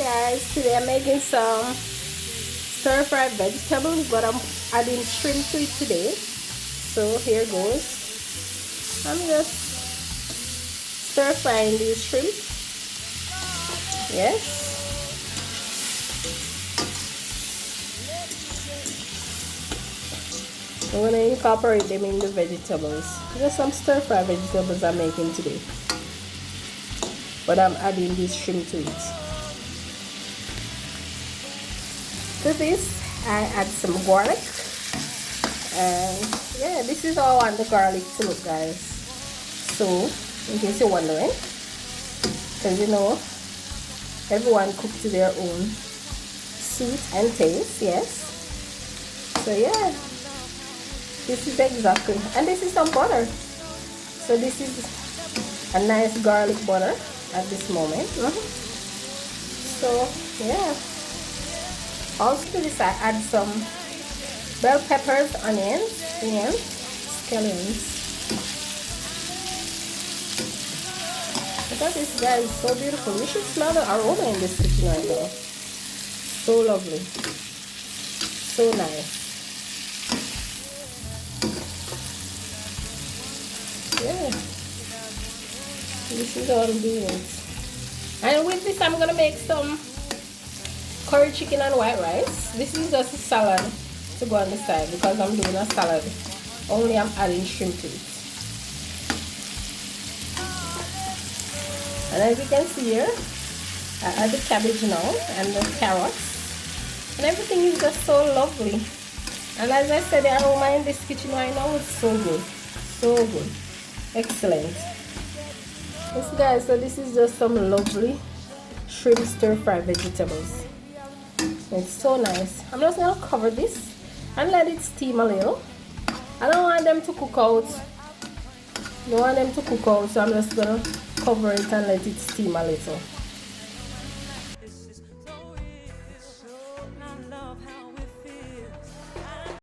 guys, today I'm making some stir-fried vegetables, but I'm adding shrimp to it today. So here goes. I'm just stir-frying these shrimp. Yes. I'm going to incorporate them in the vegetables. Just some stir-fried vegetables I'm making today. But I'm adding this shrimp to it. To this, I add some garlic. And yeah, this is how I want the garlic to look, guys. So, in case you're wondering, because you know, everyone cooks to their own suit and taste, yes. So yeah, this is exactly, and this is some butter. So this is a nice garlic butter at this moment. So yeah, also to this I add some bell peppers, onions, and scallions. Look at this, guys, so beautiful. You should smell the aroma in this kitchen right now. So lovely, so nice. Yeah, this is all I'm doing. And with this I'm gonna make some curry chicken and white rice. This is just a salad to go on the side because I'm doing a salad, only I'm adding shrimp to it. And as you can see here, I add the cabbage now and the carrots, and everything is just so lovely. And as I said, the aroma in this kitchen right now is so good, so good. Excellent. Yes guys, so this is just some lovely shrimp stir-fried vegetables. It's so nice. I'm just gonna cover this and let it steam a little. I don't want them to cook out. So I'm just gonna cover it and let it steam a little.